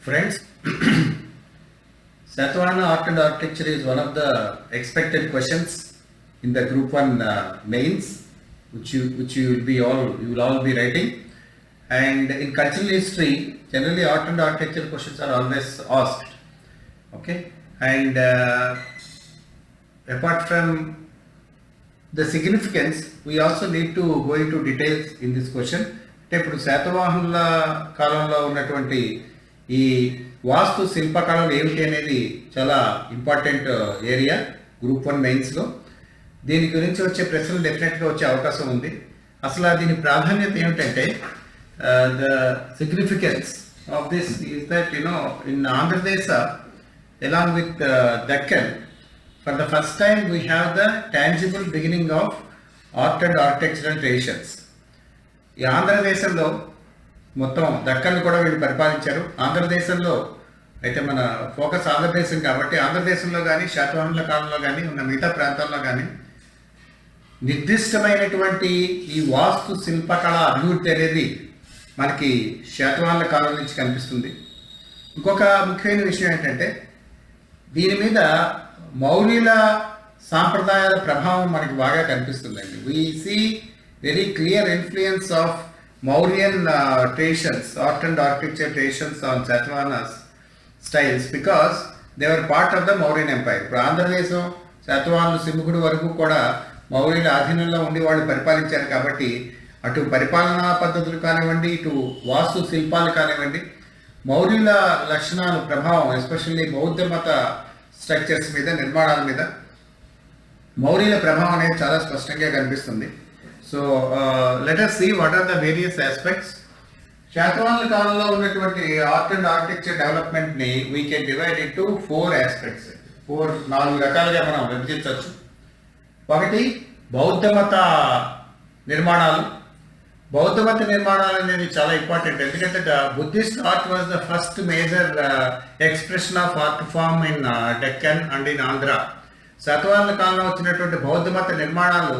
Friends, Satavahana Art and Architecture is one of the expected questions in the Group 1 mains, which you will all be writing. And in cultural history, generally art and architecture questions are always asked. Okay, and apart from the significance, we also need to go into details in this question. అంటే ఇప్పుడు శాతవాహనుల కాలంలో ఉన్నటువంటి ఈ వాస్తు శిల్పకళలు ఏమిటి అనేది చాలా important area group 1 మెయిన్స్లో. దీని గురించి వచ్చే ప్రశ్నలు డెఫినెట్గా వచ్చే అవకాశం ఉంది. అసలు దీని ప్రాధాన్యత ఏమిటంటే the significance of this is that in Andhradesh along with Deccan, for the first time we have the tangible beginning of art and architectural traditions. ఈ ఆంధ్రదేశంలో మొత్తం దక్కన్ కూడా వీళ్ళు పరిపాలించారు. ఆంధ్రదేశంలో అయితే మన ఫోకస్ ఆంధ్రదేశం కాబట్టి ఆంధ్రదేశంలో కానీ శాతవాహనుల కాలంలో కానీ ఉన్న మిగతా ప్రాంతాల్లో కానీ నిర్దిష్టమైనటువంటి ఈ వాస్తు శిల్పకళ అభివృద్ధి అనేది మనకి శాతవాహనుల కాలం నుంచి కనిపిస్తుంది. ఇంకొక ముఖ్యమైన విషయం ఏంటంటే దీని మీద మౌర్యుల సాంప్రదాయాల ప్రభావం మనకి బాగా కనిపిస్తుందండి. We see very clear influence of Mauryan traditions, art and architecture traditions on Satavahanas styles because they were part of the Mauryan empire. ఇప్పుడు ఆంధ్రదేశం శాతవాహనులు సింహకుడి వరకు కూడా మౌర్యుల ఆధీనంలో ఉండి వాళ్ళు పరిపాలించారు కాబట్టి అటు పరిపాలనా పద్ధతులు కానివ్వండి, ఇటు వాస్తు శిల్పాలు కానివ్వండి, మౌర్యుల లక్షణాలు ప్రభావం ఎస్పెషల్లీ బౌద్ధ మత స్ట్రక్చర్స్ మీద, నిర్మాణాల మీద మౌర్యుల ప్రభావం అనేది చాలా స్పష్టంగా కనిపిస్తుంది. So let us see what are the various aspects. శాతవాహనుల కాలంలో ఉన్నటువంటి ఆర్ట్ అండ్ ఆర్కిటెక్చర్ డెవలప్మెంట్ని we can divide into 4 aspects. 4 రకాలుగా మనం విభజించవచ్చు. ఒకటి బౌద్ధ మత నిర్మాణాలు. బౌద్ధ మత నిర్మాణాలు అనేది చాలా ఇంపార్టెంట్, ఎందుకంటే the Buddhist art was the first major expression of art form in Deccan and in Andhra. శాతవాహనుల కాలంలో వచ్చినటువంటి బౌద్ధ మత నిర్మాణాలు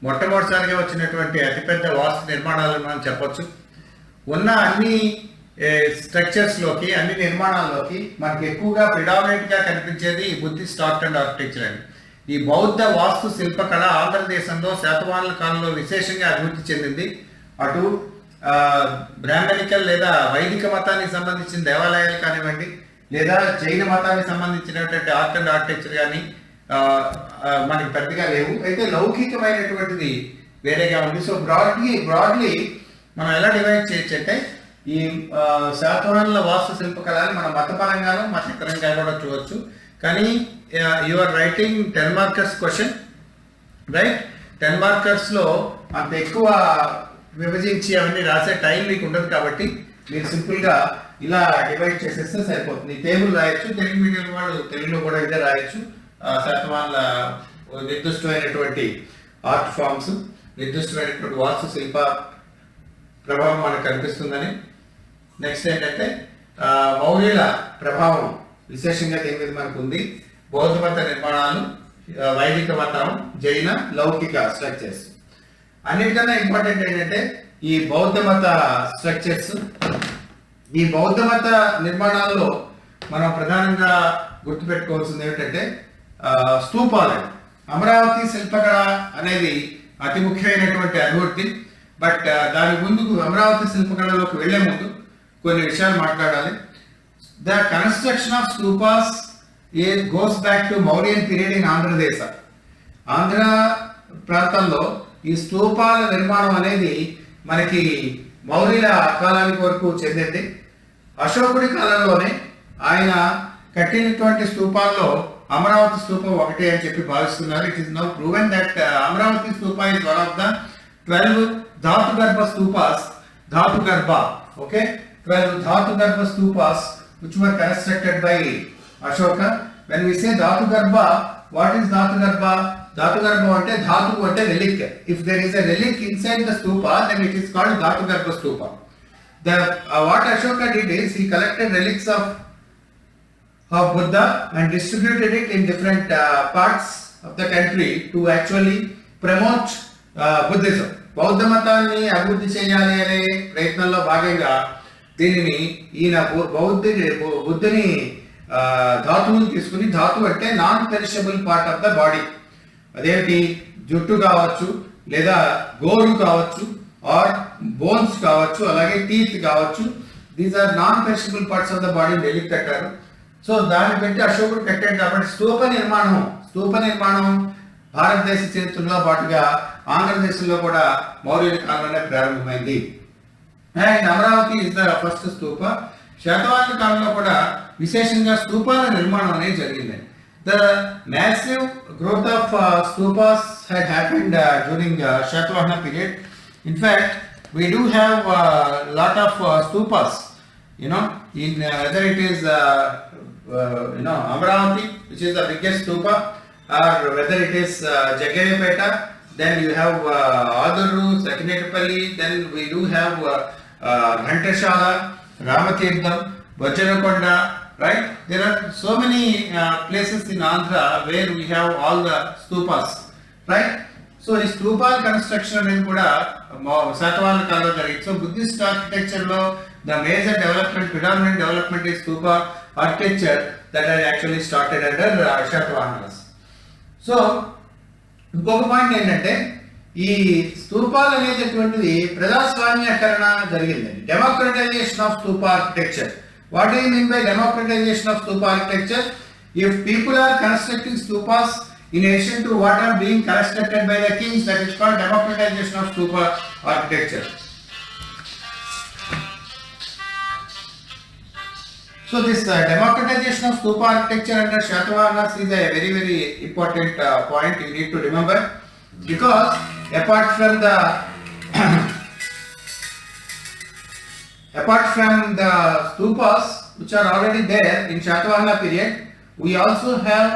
మొట్టమొదటిసారిగా వచ్చినటువంటి అతిపెద్ద వాస్తు నిర్మాణాలను మనం చెప్పొచ్చు. ఉన్న అన్ని స్ట్రక్చర్స్లోకి, అన్ని నిర్మాణాల్లోకి మనకి ఎక్కువగా ప్రిడామినెంట్గా కనిపించేది ఈ బుద్ధిస్ట్ ఆర్ట్ అండ్ ఆర్కిటెక్చర్ అండి. ఈ బౌద్ధ వాస్తు శిల్పకళ ఆంధ్రదేశంలో శాతవాహనుల కాలంలో విశేషంగా అభివృద్ధి చెందింది. అటు బ్రాహ్మణికల్ లేదా వైదిక మతానికి సంబంధించిన దేవాలయాలు కానివ్వండి, లేదా జైన మతానికి సంబంధించినటువంటి ఆర్ట్ అండ్ ఆర్కిటెక్చర్ కానీ మనకి పెద్దగా లేవు. అయితే లౌకికమైనటువంటిది వేరేగా ఉంది. సో బ్రాడ్లీ మనం ఎలా డివైడ్ చేయొచ్చు అంటే ఈ శాతవాహనుల వాస్తు శిల్పకళని మనం మతపరంగాను మతపరంగా కూడా చూడవచ్చు. కానీ you are writing 10 markers question, right? 10 మార్కర్స్లో అంత ఎక్కువ విభజించి అవన్నీ రాసే టైం మీకు ఉండదు కాబట్టి మీరు సింపుల్గా ఇలా డివైడ్ చేసేస్తే సరిపోతుంది. టేబుల్ రాయొచ్చు, తెలుగు మీడియం వాళ్ళు తెలుగులో కూడా ఇదే రాయొచ్చు. శాతవాహనుల నిర్దిష్టమైనటువంటి ఆర్ట్ ఫామ్స్, నిర్దిష్టమైనటువంటి వాస్తు శిల్ప ప్రభావం మనకు కనిపిస్తుందని. నెక్స్ట్ ఏంటంటే మౌర్యుల ప్రభావం విశేషంగా దీని మీద మనకు ఉంది. బౌద్ధ మత నిర్మాణాలు, వైదిక మతం, జైన, లౌకిక స్ట్రక్చర్స్. అన్నిటికన్నా ఇంపార్టెంట్ ఏంటంటే ఈ బౌద్ధ మత స్ట్రక్చర్స్. ఈ బౌద్ధ మత నిర్మాణాల్లో మనం ప్రధానంగా గుర్తుపెట్టుకోవాల్సింది ఏమిటంటే స్తూపాలు. అమరావతి శిల్పకళ అనేది అతి ముఖ్యమైనటువంటి అభివృద్ధి. బట్ దాని ముందుకు అమరావతి శిల్పకళలోకి వెళ్లే ముందు కొన్ని విషయాలు మాట్లాడాలి. The construction of stupas goes back to Mauryan period in Andhradesa. Andhra ప్రాంతంలో ఈ స్తూపాల నిర్మాణం అనేది మనకి మౌర్యుల కాలానికి వరకు చెందింది. అశోకుడి కాలంలోనే ఆయన కట్టినటువంటి స్తూపాల్లో అమరావతి స్తూపం ఒకటే అని చెప్పి భావిస్తున్నారు. It is now proven that Amaravati stupa is one of the 12 dhatugarbha stupas. Dhatugarbha, okay, 12 dhatugarbha stupas which were constructed by Ashoka. When we say Dhatugarbha, what is Dhatugarbha? Dhatugarbha ante dhatu ante relic. If there is a relic inside the stupa, then it is called Dhatugarbha stupa. What Ashoka did is he collected relics of Buddha and distributed it in different parts of the country to actually promote Buddhism. బౌద్ధ మతాన్ని అభివృద్ధి చేయాలి అనే ప్రయత్నంలో భాగంగా దీనిని ఈయన బుద్ధుని ధాతువుని తీసుకుని, ధాతువు అంటే non perishable part of the body, అదేంటి జుట్టు కావచ్చు, లేదా గోరు కావచ్చు, ఆర్ బోన్స్ కావచ్చు, అలాగే టీత్ కావచ్చు. These are non perishable parts of the body ఢిల్లీకి కట్టారు. సో దాన్ని పెట్టి అశోకుడు కట్టాడు కాబట్టి స్తూప నిర్మాణం భారతదేశ చరిత్రలో పాటుగా ఆంధ్రదేశంలో కూడా మౌర్యుల కాలంలోనే ప్రారంభమైంది. And Amaravati is the first stupa. శాతవాహనుల కాలంలో కూడా విశేషంగా స్తూపాల నిర్మాణం అనేది జరిగింది. The massive growth of stupas had happened during Satavahana period. In fact we do have a lot of stupas, in whether it is Amravati, which is the biggest stupa, or whether it is Jagayapeta, then you have Aduru, Sakinetapalli, then we do have Ghantashala, Ramatirtham, Vajrakonda, right? There are so many places in Andhra where we have all the stupas, right? So ఈ స్తూపాల construction అనేది కూడా శాతవాహనుల కాలంలో జరిగింది. So Buddhist architecture లో the major development, predominant development ఈ stupa architecture that had actually started under Satavahanas. So ఇంకొక పాయింట్ ఏంటంటే ఈ స్తూపాలు అనేటటువంటిది ప్రజాస్వామ్యకరణ జరిగిందండి. Democratization of stupa architecture. What do you mean by democratization of stupa architecture? If people are constructing stupas in addition to what are being constructed by the kings, that is called democratization of stupa architecture. So this democratization of stupa architecture under Shatavahanas is a very very important point you need to remember, because apart from the stupas which are already there in Shatavahana period, we also have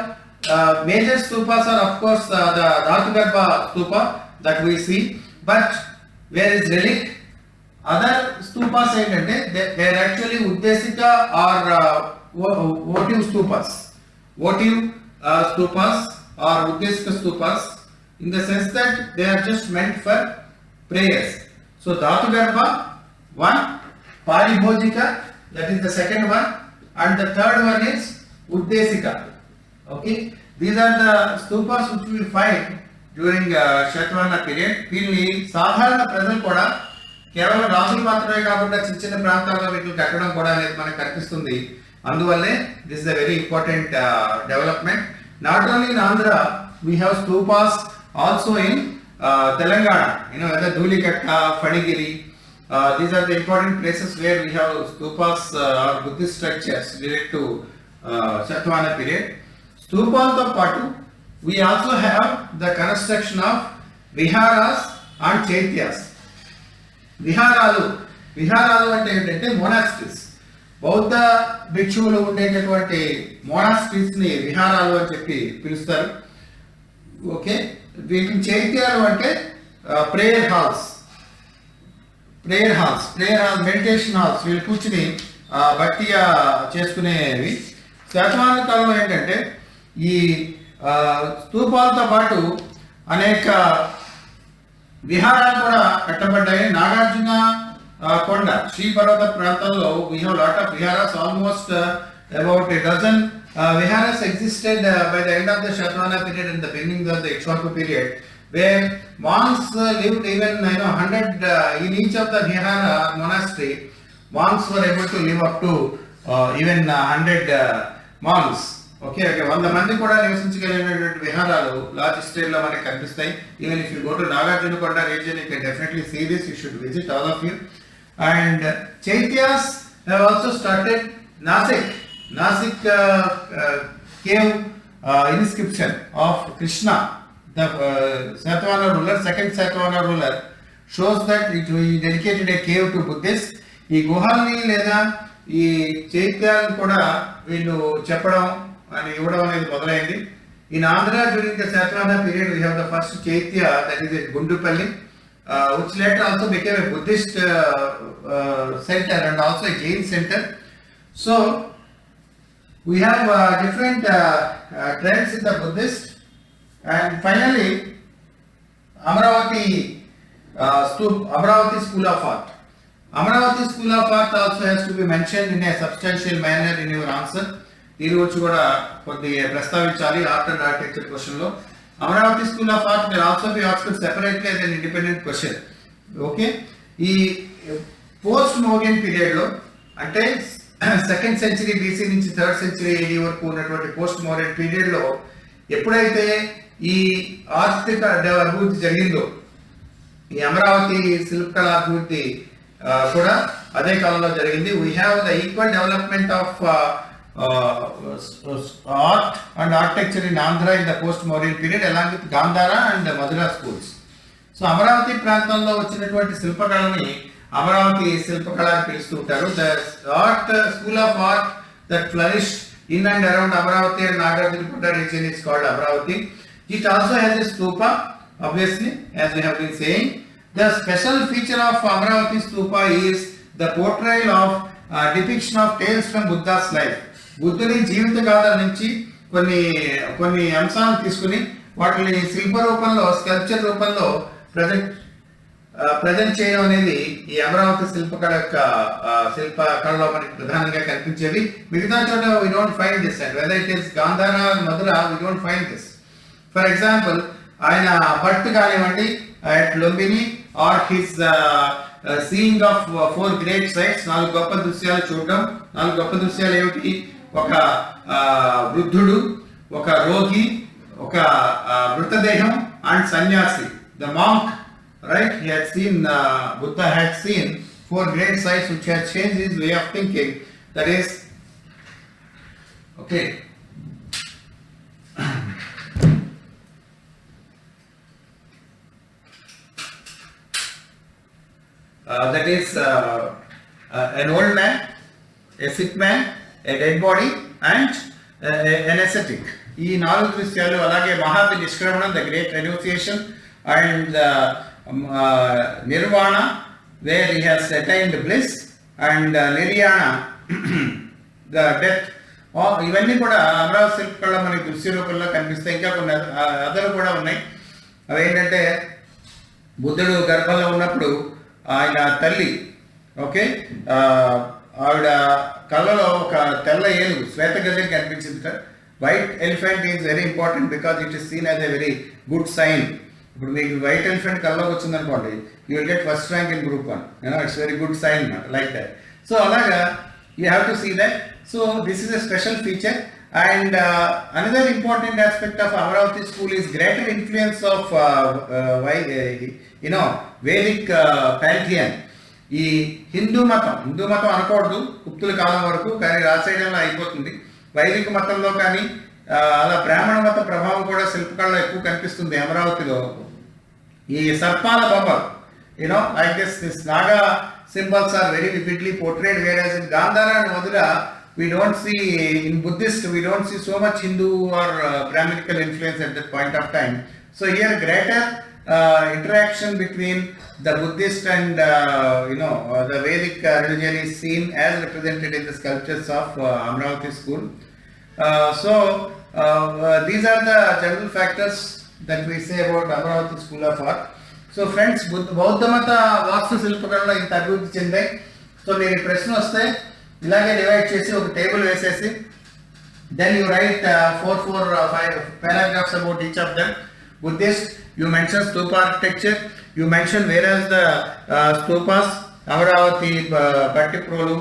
major stupas are of course the Dhatugarbha stupa that we see, but where is relic? Other stupas ఏంటంటే they are actually uddesika or votive stupas. Votive stupas or uddesika stupas, in the sense that they are just meant for prayers. So Dhatugarbha one, Paribhojika, that is the second one, and the third one is uddesika. Okay, these are the stupas which we find during Shatavahana period. వీళ్ళని సాధారణ ప్రజలు కూడా కేవలం రాజులు మాత్రమే కాకుండా చిన్న చిన్న ప్రాంతాల్లో వీటిని కట్టడం కూడా అనేది మనకు కనిపిస్తుంది. అందువల్లే this is a very important development. Not only in Andhra, we have స్తూపాస్ also in Telangana, whether Dhuliketta, Fanigiri, these are the important places where we have stupas or Buddhist structures related to Shatavahana period. స్తూపాలతో పాటు we also have the construction of viharas and chaityas. విహారాలు అంటే ఏంటంటే monasteries. బౌద్ధ భిక్షువులు ఉండేటటువంటి monasteries ని విహారాలు అని చెప్పి పిలుస్తారు. Okay, వీటిని చైత్యాలు అంటే ప్రేయర్ హాల్స్, మెడిటేషన్ హాల్స్, వీళ్ళు కూర్చుని భక్తిగా చేసుకునేవి. శాతవాహనుల కాలంలో ఏంటంటే ఈ స్తూపాలతో పాటు అనేక విహారాలు కూడా కట్టబడ్డాయి. నాగార్జున కొండ, శ్రీపర్వత ప్రాంతంలో we have lot of viharas, almost about a dozen viharas existed by the end of the Shatavahana period and the beginning of the Ikshvaku period, where monks lived even 100 in each of the vihara monastery. Monks were able to live up to even 100 monks. Okay, 100 మంది కూడా నివసించగలిగినటువంటి విహారాలు large scale లో మనకి కనిపిస్తాయి. Even if you go to Nagarjuna Konda region, you can definitely see this. You should visit all of you. And chaityas have also started. Nasik cave inscription of Krishna, the Satavahana ruler, second Satavahana ruler, shows that he dedicated a cave to Buddhists. ఈ గుహల్ని లేదా ఈ చైత్యాలను కూడా వీళ్ళు చెప్పడం and ఇవ్వడం అనేది మొదలైంది. In Andhra during the Satavahana period we have the first Chaitya, that is at Gundupalli, which later also became a Buddhist center and also a Jain center. So we have different trends in the Buddhist. And finally Amravati School of Art. Amravati School of Art also has to be mentioned in a substantial manner in your answer. దీని గురించి కూడా కొద్దిగా ప్రస్తావించాలి art and architecture question లో. Amaravati school of art will also be asked separately as an independent question. Okay, ఈ post మోరియన్ period లో అంటే second century BC నుంచి third century ఏడీ వరకు ఉన్నటువంటి పోస్ట్ మోరియన్ పీరియడ్ లో ఎప్పుడైతే ఈ ఆర్థిక అభివృద్ధి జరిగిందో ఈ అమరావతి శిల్పకళ అభివృద్ధి కూడా అదే కాలంలో జరిగింది. We have the equal development of art and architecture in Andhra in the post-Mauryan period along with Gandhara and Madura schools. So Amaravati ప్రాంతంలో వచ్చినటువంటి శిల్పకళని అమరావతి శిల్పకళ అని పిలుస్తూ ఉంటారు. The art school of art that flourished in and around Amaravati and Nagarjuna region is called Amaravati. It also has a stupa, obviously, as we have been saying. The special feature of Amaravati stupa is the portrayal of depiction of tales from Buddha's life. బుద్ధుని జీవిత గాథ నుంచి కొన్ని అంశాలను తీసుకుని వాటిని శిల్ప రూపంలో sculpture రూపంలో present చేయడం అనేది ఈ అమరావతి శిల్పకళ యొక్క శిల్పకళలో మనకి ప్రధానంగా కనిపించేది. మిగతా చోట we don't find this and whether it is Gandhara Mathura we don't find this. For example ఆయన పట్టు కానివ్వండి at Lumbini or his seeing of 4 great sites, 4 గొప్ప దృశ్యాలు చూడడం. 4 గొప్ప దృశ్యాలు ఏమిటి? ఒక వృద్ధుడు, ఒక రోగి, ఒక మృతదేహం అండ్ సన్యాసి. The monk, right? He had seen Buddha had seen 4 great sights which had changed his way of thinking. That is, okay. That is an old man, a sick man, a dead body and an ascetic. ఈ 4 దృశ్యాలు. అలాగే మహాబలి నిష్క్రమణం, the great renunciation and nirvana where he has attained bliss and niryana the death. ఇవన్నీ కూడా అమరావతి శిల్పకళ మనకి దృశ్య రూపంలో కనిపిస్తాయి. ఇంకా కొన్ని అదలు కూడా ఉన్నాయి. అవేంటంటే బుద్ధుడు గర్భంలో ఉన్నప్పుడు ఆయన తల్లి, ఓకే, ఆవిడ కళ్ళలో ఒక తెల్ల ఏనుగు శ్వేత గజం కనిపించింది. White elephant is very important because it is seen as a very good sign. ఇప్పుడు మీకు వైట్ ఎలిఫెంట్ కళ్ళలోకి వచ్చింది అనుకోండి, you will get first rank in group 1. It's very good sign like that. So అలాగా you have to see that. So this is a special feature. And another important aspect of Amaravati school is greater influence of Vedic pantheon. ఈ హిందూ మతం అనకూడదు గుప్తుల కాలం వరకు, కానీ రాసేయడంలో అయిపోతుంది. వైదిక మతంలో కానీ అలా బ్రాహ్మణ మత ప్రభావం కూడా శిల్పకళలో ఎక్కువ కనిపిస్తుంది అమరావతిలో. ఈ సర్పాల బొమ్మలు, like this Naga symbols are very vividly portrayed, whereas in Gandhara and Madura we don't see, in Buddhist we don't see so much Hindu or Brahminical influence at that point of time. So here greater interaction between the Buddhist and the Vedic religion is seen as represented in the sculptures of Amaravati school. So these are the general factors that we say about Amaravati school of art. So friends, బౌద్ధ మత వాస్తు శిల్పకళలో ఇంత అభివృద్ధి చెందాయి. So మీరు ప్రశ్న వస్తే ఇలాగే divide చేసి ఒక టేబుల్ వేసేసి then you right 4 or 5 paragraphs about each of them. Buddhist, you mention stupa architecture, you mention whereas the stupas, Amaravati, Pattiprolu,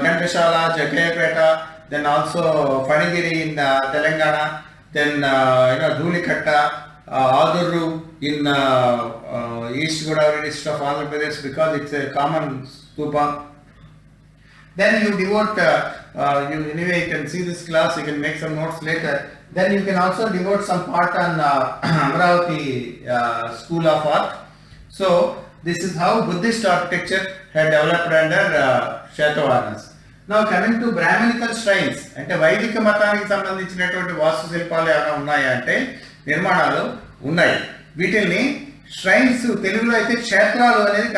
Ghantashala, Jakayapeta, then also Fanigiri in Telangana, then Dhulikatta, Adurru in East Godavari district of Andhra Pradesh because it's a common stupa. Then you devote, anyway you can see this class, you can make some notes later. Then you can also devote some part on Amaravati school of art. So this is how Buddhist architecture had developed under Shatavahanas. Now coming to Brahminical shrines, అంటే వైదిక మతానికి సంబంధించినటువంటి వాస్తు శిల్పాలు ఏమైనా ఉన్నాయా అంటే నిర్మాణాలు ఉన్నాయి. వీటిని shrines, తెలుగులో అయితే క్షేత్రాలు అనేది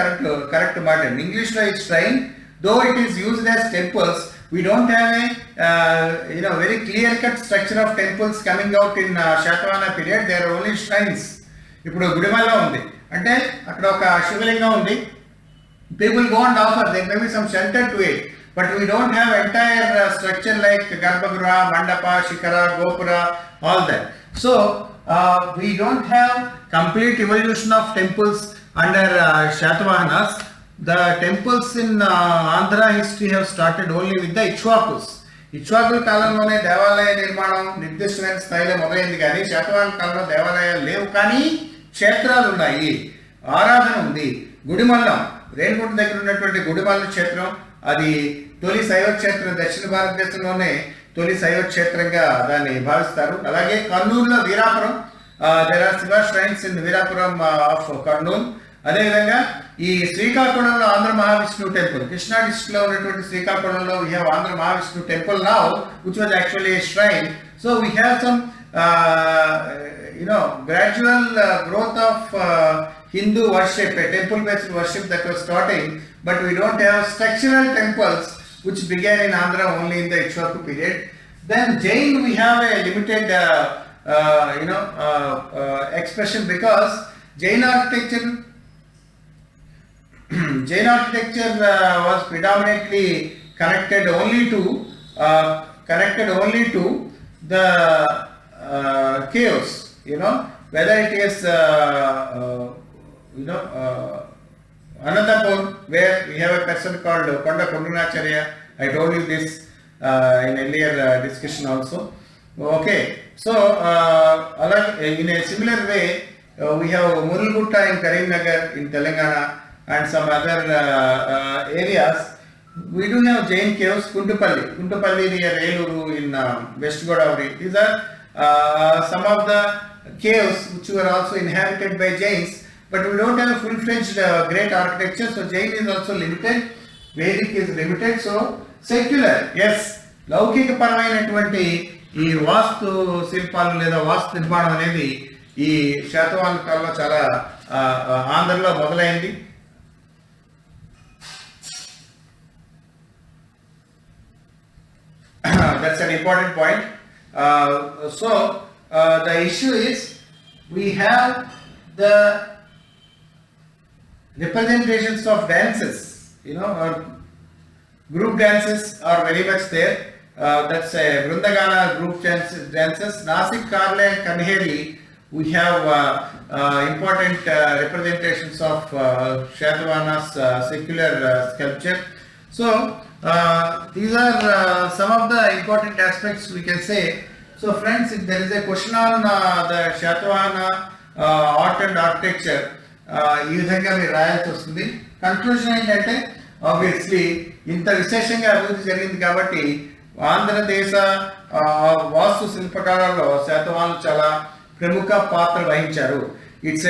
కరెక్ట్ మాట. ఇంగ్లీష్లో ఈ shrine, though it is used as temples, we don't have a very clear cut structure of temples coming out in Shatavahana period. There are only shrines. ఇప్పుడు గుడిమల్లో ఉంది అంటే అక్కడ ఒక శివలింగం ఉంది, People go and offer, there may be some shelter to it, but we don't have entire structure like Garbhagriha, Mandapa, Shikara, Gopura, all that. So we don't have complete evolution of temples under Shatavahanas. The temples in Andhra history have started only with the Ikshwakus. ఇక్ష్వాకుల కాలంలోనే దేవాలయ నిర్మాణం నిర్దిష్టమైన స్థాయిలో మొదలైంది, కానీ శాతవాహన కాలంలో దేవాలయాలు లేవు, కానీ క్షేత్రాలు ఉన్నాయి, ఆరాధన ఉంది. గుడిమల్లం, రేణిగుంట దగ్గర ఉన్నటువంటి గుడిమల్లం క్షేత్రం, అది తొలి శైవ క్షేత్రం, దక్షిణ భారతదేశంలోనే తొలి శైవ క్షేత్రంగా దాన్ని భావిస్తారు. అలాగే కర్నూలులో Veerapuram, there are Shiva shrines in Veerapuram of Kurnool. అదేవిధంగా ఈ శ్రీకాకుళంలో ఆంధ్ర మహావిష్ణు టెంపుల్, కృష్ణా డిస్ట్రిక్ట్ లో ఉన్నటువంటి శ్రీకాకుళంలో we have Andhra Mahavishnu temple now, which was actually a shrine. So we have some gradual growth of Hindu worship, a temple based worship that was starting, but we don't have structural temples which began in Andhra only in the Ikshwaku period. Then Jain, we have a limited expression, because Jain architecture was predominantly connected only to the caves, whether it is Anandapur, where we have a person called Konda Kondunacharya. I told you this in earlier discussion also. Okay, so in a similar way, we have Murugutta in Karimnagar in Telangana and some other areas. We do have Jain caves. Kuntupalli near Eluru in West Godavari. These are some of the caves which were also inhabited by Jains, but we don't have a full-fledged great architecture. So Jain is also limited, Vedic is limited. So secular, yes, లౌకిక పరమైనటువంటి ఈ వాస్తు శిల్పాలు లేదా వాస్తు నిర్మాణం అనేది ఈ శాతవాహన కాలంలో చాలా ఆంధ్రలో మొదలైంది. That's an important point. The issue is we have the representations of dances, or group dances are very much there. That's a Vrindagana group dances. Nasik, Karle and Kanheri, we have important representations of Shatavahana's secular sculpture. So these are some of the important aspects we can say. So friends, if there is a question on the Shatavahana art and architecture, ఈ విధంగా మీరు రాయాల్సి వస్తుంది. Conclusion ఏంటంటే, obviously ఇంత విశేషంగా అభివృద్ధి జరిగింది కాబట్టి ఆంధ్రదేశ వాస్తు శిల్పకళలో శాతవాహనులు చాలా ప్రముఖ పాత్ర వహించారు. It's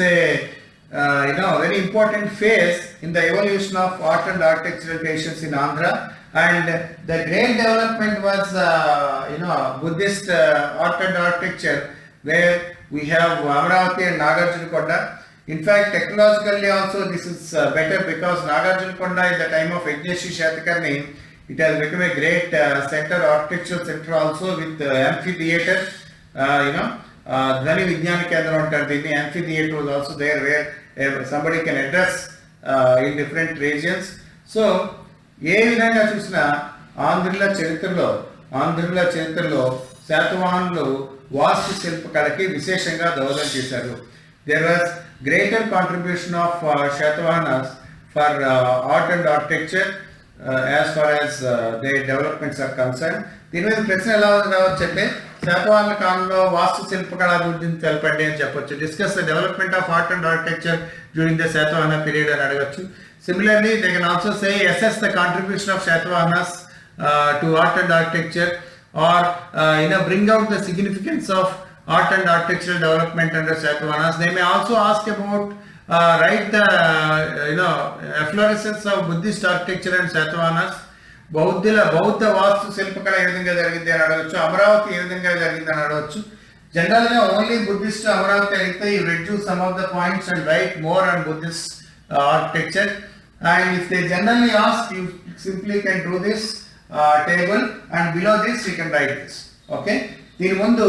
a very important phase in the evolution of art and architectural traditions in Andhra, and the great development was Buddhist art and architecture, where we have Amaravati and Nagarjunakonda. In fact, technologically also this is better, because Nagarjunakonda in the time of Yajneshri Shatakarni, it has become a great center, architectural center also, with amphitheater, Dhani Vijnana Kendram antaru దీన్ని. Amphitheater was also there, where somebody can address in different regions. So ఏ విధంగా చూసినా ఆంధ్రుల చరిత్రలో శాతవాహనులు వాస్తు శిల్పకళకి విశేషంగా దోహదం చేశారు. There was greater contribution of Shatavahanas for art and architecture as far as their developments are concerned. దీని మీద ప్రశ్న ఎలా రావచ్చు అంటే, శాతవాహనుల కాలంలో వాస్తు శిల్పకళ గురించి తెలపండి అని చెప్పొచ్చు. Discuss the development of art and architecture during the Satavahana period అని అడగచ్చు. Similarly, they can also say assess the contribution of Shatavahanas to art and architecture, or bring out the significance of art and architectural development under Shatavahanas. They may also ask about write the efflorescence of Buddhist architecture and Shatavahanas. బౌద్ధ వాస్తు శిల్పకళ ఏ విధంగా జరిగింది అని అడగచ్చు. అమరావతి ఏ విధంగా జరిగింది అని అడగచ్చు. జనరల్గా ఓన్లీ బుద్ధిస్ట్ అమరావతి అయితే you reduce some of the points and write more on Buddhist architecture. And if they generally ask, you simply can do this table, and below this you can write this. Okay. దీని ముందు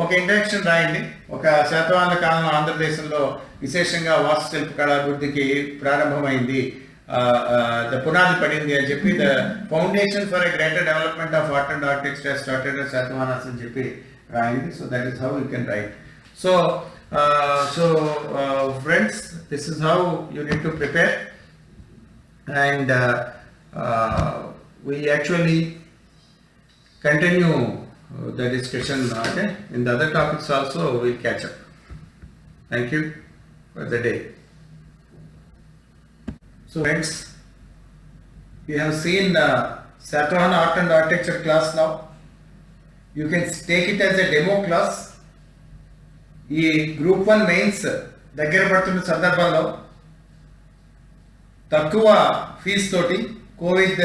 ఒక introduction రాయండి. ఒక శాతవాహనుల కాలంలో ఆంధ్రదేశంలో విశేషంగా వాస్తుశిల్పకళ అభివృద్ధికి ప్రారంభమైంది, పునాది పడింది అని చెప్పి, the foundation for a greater development of art and architecture started Satavahanas అని చెప్పి రాయండి. So that is how you can write. So friends, this is how you need to prepare, and we actually continue the discussion. Okay, in the other topics also we'll catch up. Thank you for the day. So friends, we have seen Satavahana Art and Architecture class now. You can take it as a demo class. ఈ group 1 mains దగ్గర పడుతున్న సందర్భంలో తక్కువ fee తోటి, Covid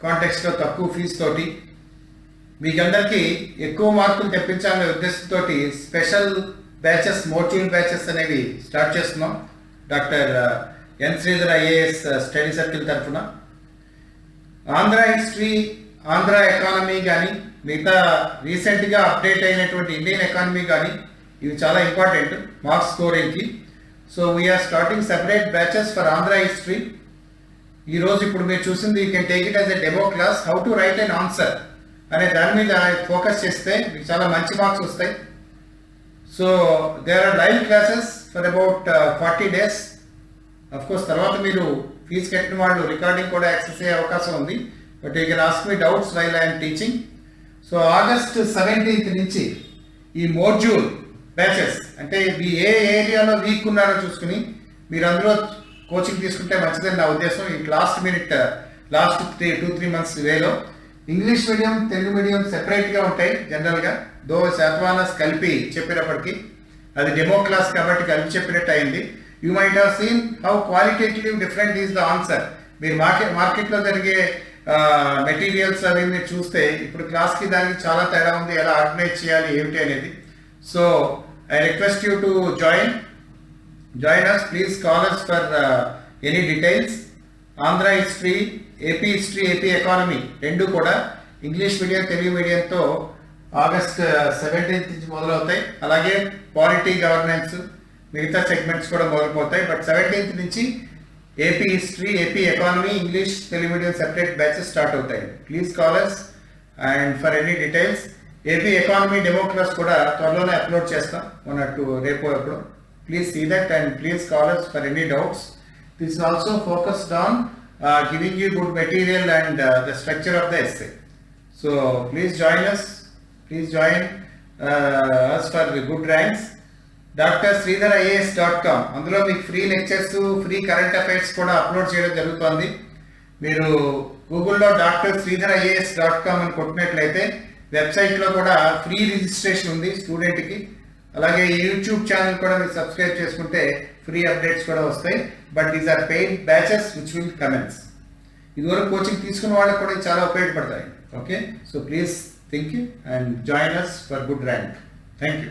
కాంటెక్స్ట్లో తక్కువ fee తోటి మీకందరికీ ఎక్కువ మార్కులు తెప్పించాలనే ఉద్దేశంతో స్పెషల్ బ్యాచెస్, మోడ్యూల్ బ్యాచెస్ అనేవి స్టార్ట్ చేస్తున్నాం. Doctor N Sridhar IAS study circle తరఫున ఆంధ్ర హిస్టరీ, ఆంధ్ర ఎకానమీ కానీ, మిగతా రీసెంట్గా అప్డేట్ అయినటువంటి ఇండియన్ ఎకానమీ కానీ, ఇవి చాలా ఇంపార్టెంట్ మార్క్స్ స్కోరింగ్కి. So we are starting separate batches for Andhra history. ఈరోజు ఇప్పుడు మీరు చూసింది you can take it as a demo class, how to write an answer అనే దాని మీద ఫోకస్ చేస్తే మీకు చాలా మంచి మార్క్స్ వస్తాయి. So there are live classes for about 40 days. Of course తర్వాత మీరు ఫీజు కట్టిన వాళ్ళు రికార్డింగ్ కూడా యాక్సెస్ అయ్యే అవకాశం ఉంది, but you can ask me doubts while I'm teaching. So August 17th నుంచి ఈ మోడ్యూల్ బ్యాచెస్, అంటే మీ ఏ ఏరియాలో వీక్ ఉన్నారో చూసుకుని మీరు అందులో కోచింగ్ తీసుకుంటే మంచిదని నా ఉద్దేశం. ఈ లాస్ట్ 2-3 months వేలో ఇంగ్లీష్ మీడియం, తెలుగు మీడియం సెపరేట్గా ఉంటాయి జనరల్గా. దో శాతవాహనాస్ కలిపి చెప్పినప్పటికీ అది డెమో క్లాస్ కాబట్టి కలిపి చెప్పినట్టు అయింది. You might have seen how qualitative different is the answer. మీరు మార్కెట్లో జరిగే మెటీరియల్స్ అవి మీరు చూస్తే ఇప్పుడు క్లాస్కి దానికి చాలా తేడా ఉంది, ఎలా ఆర్గనైజ్ చేయాలి ఏమిటి అనేది. So I request you to join us. Please call us for any details. Andhra history, AP history, AP economy రెండు కూడా ఇంగ్లీష్ మీడియం, తెలుగు మీడియంతో ఆగస్ట్ 17th నుంచి మొదలవుతాయి. అలాగే పాలిటీ, గవర్నెన్స్, మిగతా సెగ్మెంట్స్ కూడా మొదలుపోతాయి. బట్ 17th నుంచి AP history, AP economy, English, Telugu medium separate batches start అవుతాయి. Please call us and for any details. AP economy demo class కూడా త్వరలోనే అప్లోడ్ చేస్తాం, రేపు ఎప్పుడు. Please see that and please call us for any doubts. This is also focused on giving you good material and the structure of the essay. So please join us. Please join us for good ranks. drSridharIAS.com, అందులో మీకు free lectures, free current affairs కూడా upload చేయడం జరుగుతుంది. మీరు గూగుల్లో drSridharIAS.com అని కొట్టినట్లయితే వెబ్సైట్లో కూడా ఫ్రీ రిజిస్ట్రేషన్ ఉంది స్టూడెంట్కి. అలాగే యూట్యూబ్ ఛానల్ కూడా మీరు సబ్స్క్రైబ్ చేసుకుంటే ఫ్రీ అప్డేట్స్ కూడా వస్తాయి. But these are paid batches which will commence. ఇదివరకు కోచింగ్ తీసుకున్న వాళ్ళకి కూడా చాలా ఉపయోగపడతాయి. Okay, so please think and join us for good rank. Thank you.